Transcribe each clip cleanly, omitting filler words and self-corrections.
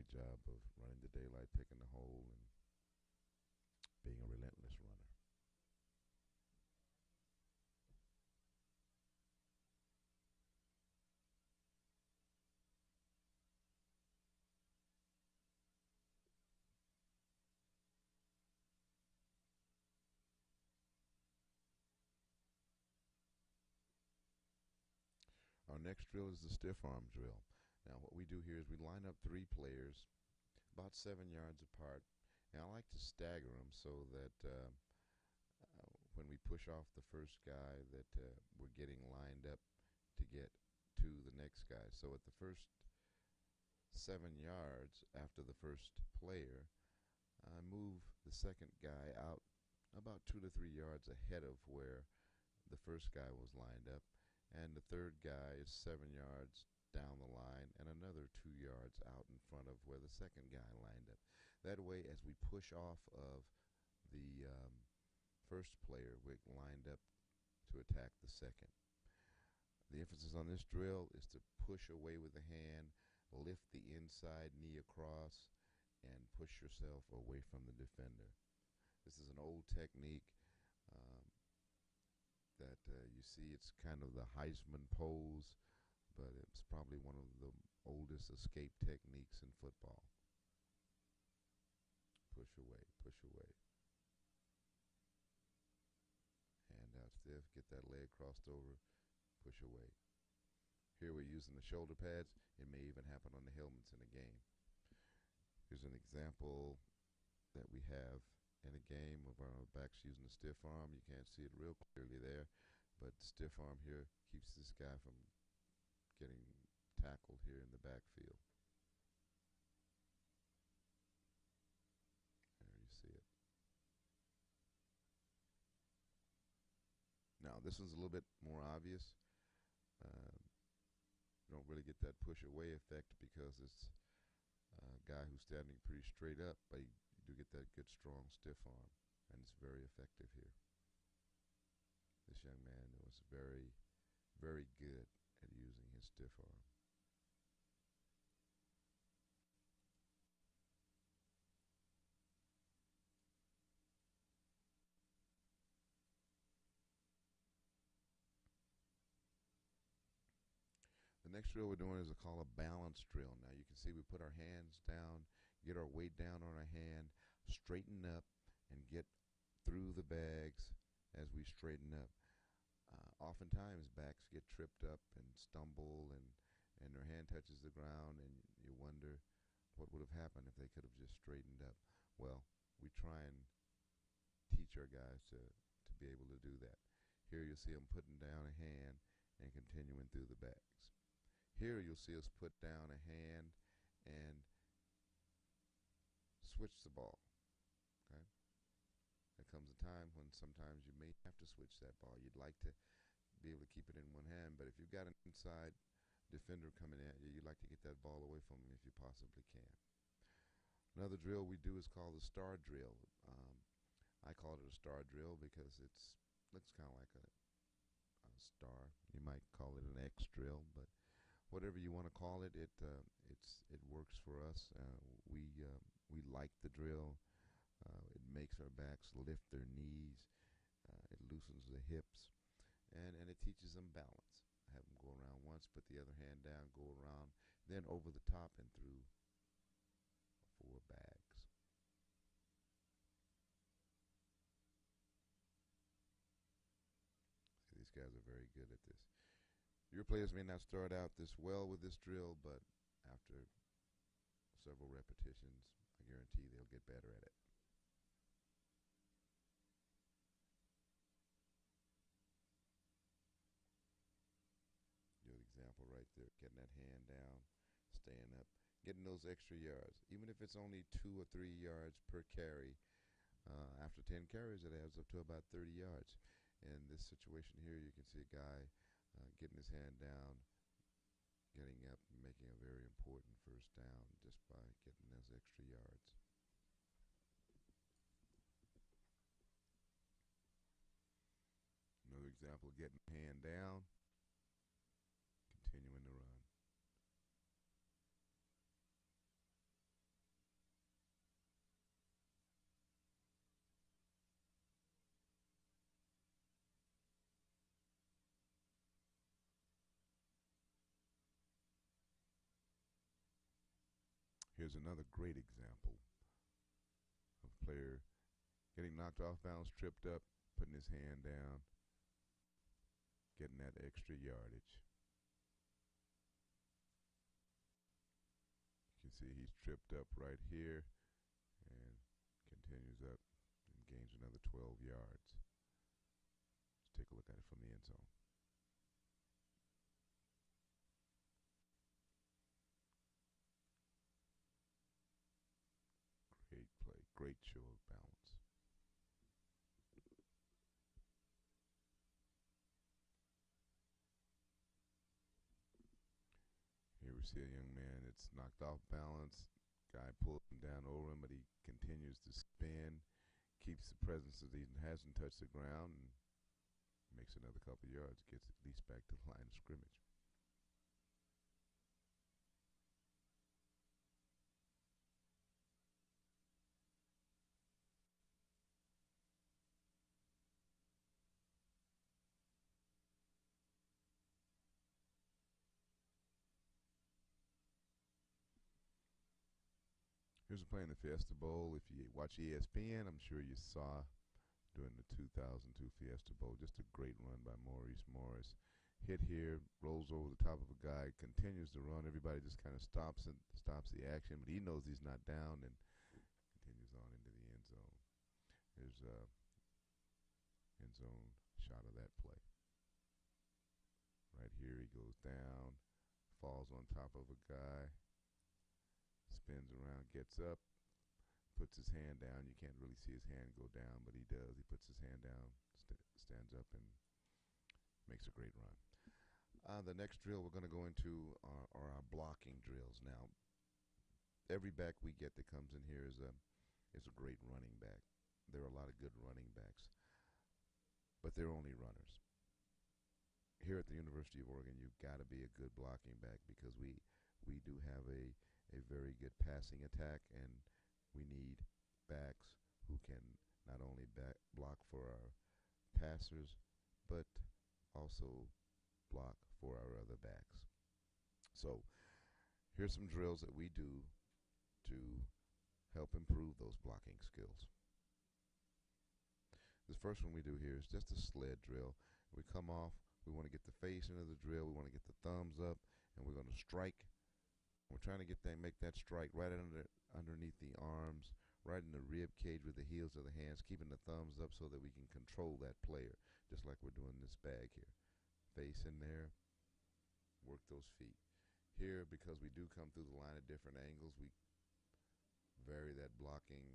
great job of running the daylight, picking the hole, and being a relentless runner. Our next drill is the stiff arm drill. Now, what we do here is we line up three players about 7 yards apart, and I like to stagger them so that when we push off the first guy, that we're getting lined up to get to the next guy. So at the first 7 yards after the first player, I move the second guy out about 2 to 3 yards ahead of where the first guy was lined up, and the third guy is 7 yards down the line and another 2 yards out in front of where the second guy lined up. That way, as we push off of the first player, we're lined up to attack the second. The emphasis on this drill is to push away with the hand, lift the inside knee across, and push yourself away from the defender. This is an old technique that you see. It's kind of the Heisman pose, but it's probably one of the oldest escape techniques in football. Push away, push away. Hand out stiff, get that leg crossed over, push away. Here we're using the shoulder pads. It may even happen on the helmets in a game. Here's an example that we have in a game of our backs using the stiff arm. You can't see it real clearly there, but the stiff arm here keeps this guy from getting tackled here in the backfield. There you see it. Now this one's a little bit more obvious. You don't really get that push away effect because it's a guy who's standing pretty straight up, but you do get that good strong stiff arm, and it's very effective here. This young man was very, very good at using his stiff arm. The next drill we're doing is called a balance drill. Now you can see we put our hands down, get our weight down on our hand, straighten up, and get through the bags as we straighten up. Oftentimes backs get tripped up and stumble, and their hand touches the ground, and you wonder what would have happened if they could have just straightened up. Well, we try and teach our guys to be able to do that. Here you'll see them putting down a hand and continuing through the bags. Here you'll see us put down a hand and switch the ball. Okay? There comes a time when sometimes you may have to switch that ball. You'd like to be able to keep it in one hand, but if you've got an inside defender coming at you, you'd like to get that ball away from him if you possibly can. Another drill we do is called the star drill. I call it a star drill because it looks kind of like a star. You might call it an X drill, but whatever you want to call it, it works for us. We like the drill. It makes our backs lift their knees. It loosens the hips, and it teaches them balance. Have them go around once, put the other hand down, go around, then over the top and through 4 bags. See, these guys are very good at this. Your players may not start out this well with this drill, but after several repetitions, I guarantee they'll get better at it. Good example right there. Getting that hand down, staying up, getting those extra yards. Even if it's only 2 or 3 yards per carry, after 10 carries, it adds up to about 30 yards. In this situation here, you can see a guy getting his hand down, getting up, and making a very important first down just by getting those extra yards. Another example of getting the hand down, continuing to run. Here's another great example of a player getting knocked off balance, tripped up, putting his hand down, getting that extra yardage. You can see he's tripped up right here and continues up and gains another 12 yards. Let's take a look at it from the end zone. Great play, great show of balance. Here we see a young man that's knocked off balance. Guy pulled him down over him, but he continues to spin, keeps the presence that he hasn't touched the ground, and makes another couple yards, gets at least back to the line of scrimmage. Here's a play in the Fiesta Bowl. If you watch ESPN, I'm sure you saw during the 2002 Fiesta Bowl, just a great run by Maurice Morris. Hit here, rolls over the top of a guy, continues to run. Everybody just kind of stops the action, but he knows he's not down and continues on into the end zone. Here's a end zone shot of that play. Right here, he goes down, falls on top of a guy, spins around, gets up, puts his hand down. You can't really see his hand go down, but he does. He puts his hand down, stands up, and makes a great run. The next drill we're going to go into are our blocking drills. Now, every back we get that comes in here is a great running back. There are a lot of good running backs, but they're only runners. Here at the University of Oregon, you've got to be a good blocking back because we do have a very good passing attack, and we need backs who can not only block for our passers, but also block for our other backs. So here's some drills that we do to help improve those blocking skills. This first one we do here is just a sled drill. We come off, we want to get the face into the drill, we want to get the thumbs up, and we're going to strike. We're trying to make that strike right underneath the arms, right in the rib cage with the heels of the hands, keeping the thumbs up so that we can control that player, just like we're doing this bag here. Face in there, work those feet. Here, because we do come through the line at different angles, we vary that blocking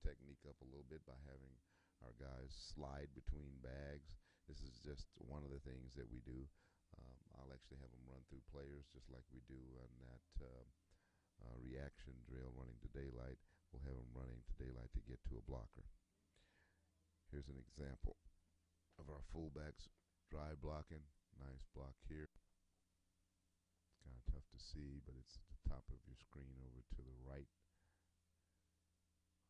technique up a little bit by having our guys slide between bags. This is just one of the things that we do. I'll actually have them run through players just like we do on that reaction drill, running to daylight. We'll have them running to daylight to get to a blocker. Here's an example of our fullbacks drive blocking. Nice block here. It's kind of tough to see, but it's at the top of your screen over to the right.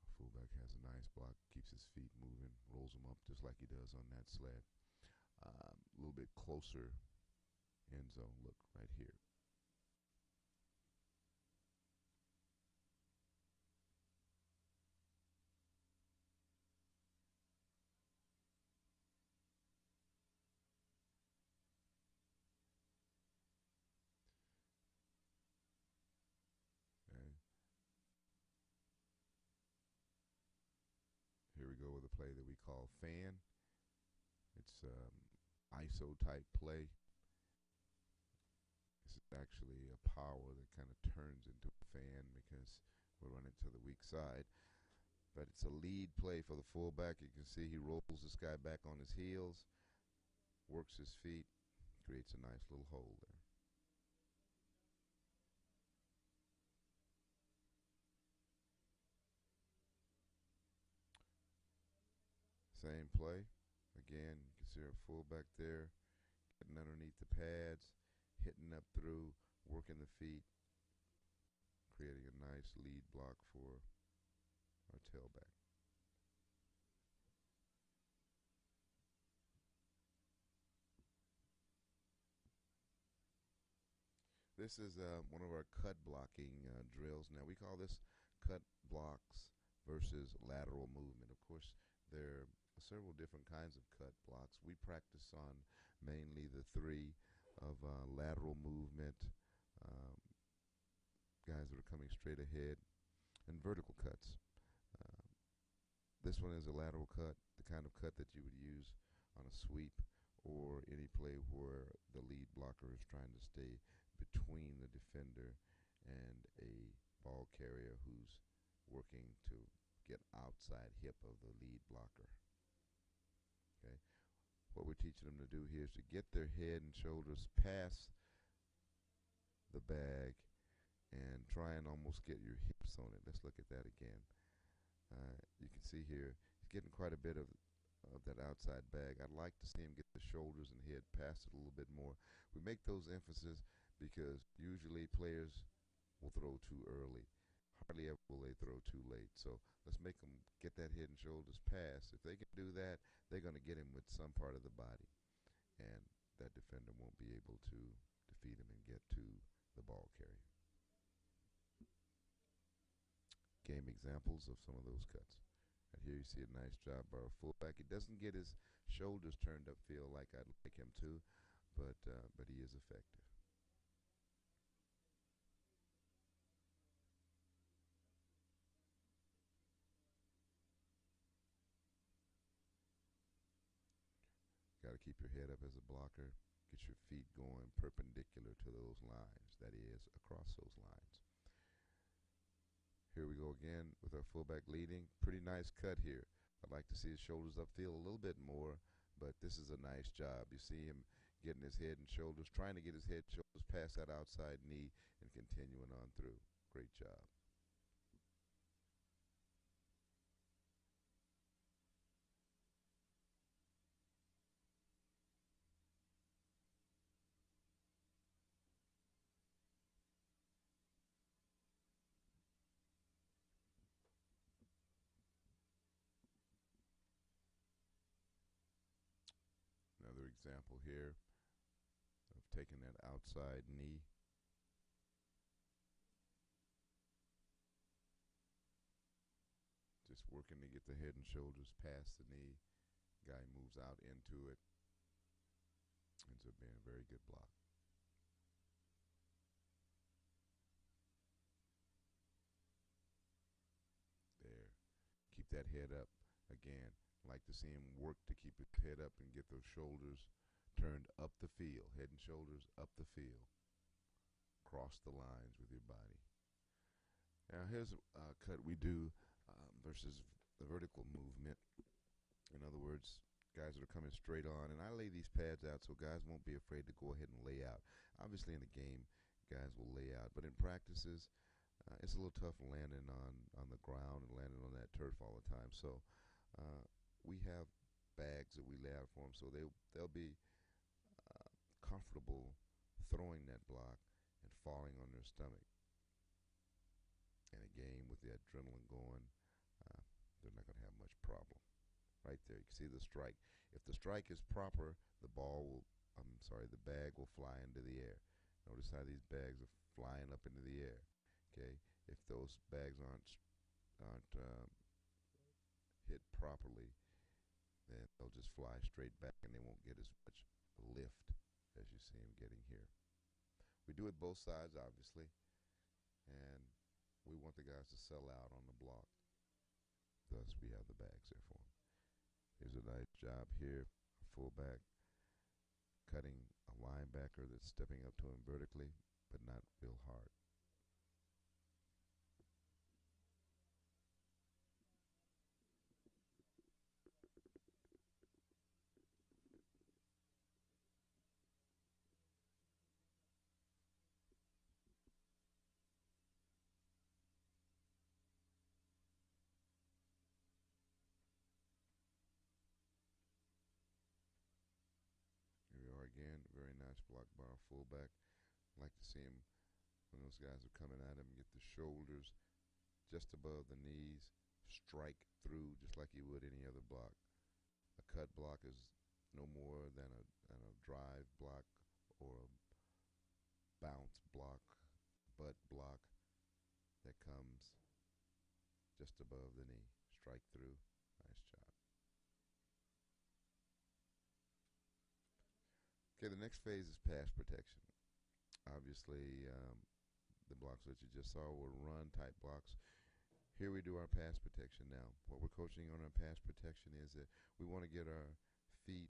Our fullback has a nice block, keeps his feet moving, rolls them up just like he does on that sled. A little bit closer end zone look right here. Okay. Here we go with a play that we call fan. It's ISO type play. This is actually a power that kind of turns into a fan because we're running to the weak side. But it's a lead play for the fullback. You can see he rolls this guy back on his heels, works his feet, creates a nice little hole there. Same play. Again, you can see our fullback there, getting underneath the pads, hitting up through, working the feet, creating a nice lead block for our tailback. This is one of our cut blocking drills. Now, we call this cut blocks versus lateral movement. Of course, there are several different kinds of cut blocks. We practice on mainly the three of lateral movement, um, guys that are coming straight ahead, and vertical cuts. Uh, this one is a lateral cut, the kind of cut that you would use on a sweep or any play where the lead blocker is trying to stay between the defender and a ball carrier who's working to get outside hip of the lead blocker. Okay, what we're teaching them to do here is to get their head and shoulders past the bag and try and almost get your hips on it. Let's look at that again. You can see here he's getting quite a bit of that outside bag. I'd like to see him get the shoulders and head past it a little bit more. We make those emphasis because usually players will throw too early. Hardly ever will they throw too late. So let's make them get that head and shoulders past. If they can do that, they're going to get him with some part of the body, and that defender won't be able to defeat him and get to the ball carrier. Game examples of some of those cuts. Right here you see a nice job by our fullback. He doesn't get his shoulders turned upfield like I'd like him to, but he is effective. Got to keep your head up as a blocker. Get your feet going perpendicular to those lines, that is, across those lines. Here we go again with our fullback leading. Pretty nice cut here. I'd like to see his shoulders upfield a little bit more, but this is a nice job. You see him getting his head and shoulders, trying to get his head and shoulders past that outside knee and continuing on through. Great job. Another example here of taking that outside knee. Just working to get the head and shoulders past the knee. Guy moves out into it. Ends up being a very good block. There. Keep that head up. Again, like to see him work to keep his head up and get those shoulders turned up the field. Head and shoulders up the field. Cross the lines with your body. Now here's a cut we do versus the vertical movement. In other words, guys that are coming straight on, and I lay these pads out so guys won't be afraid to go ahead and lay out. Obviously in the game, guys will lay out, but in practices, it's a little tough landing on the ground and landing on that turf all the time. So we have bags that we lay out for them, so they'll be comfortable throwing that block and falling on their stomach. In a game with the adrenaline going, they're not going to have much problem. Right there, you can see the strike. If the strike is proper, the bag will fly into the air. Notice how these bags are flying up into the air. Okay, if those bags aren't hit properly, then they'll just fly straight back and they won't get as much lift as you see them getting here. We do it both sides, obviously, and we want the guys to sell out on the block. Thus, we have the bags there for them. Here's a nice job here, fullback cutting a linebacker that's stepping up to him vertically, but not real hard. Here we are again, very nice block by our fullback. Like to see him when those guys are coming at him, get the shoulders just above the knees, strike through just like you would any other block. A cut block is no more than a drive block or a bounce block just above the knee. Strike through. Nice job. Okay, the next phase is pass protection. Obviously, the blocks that you just saw were run type blocks. Here we do our pass protection now. What we're coaching on our pass protection is that we want to get our feet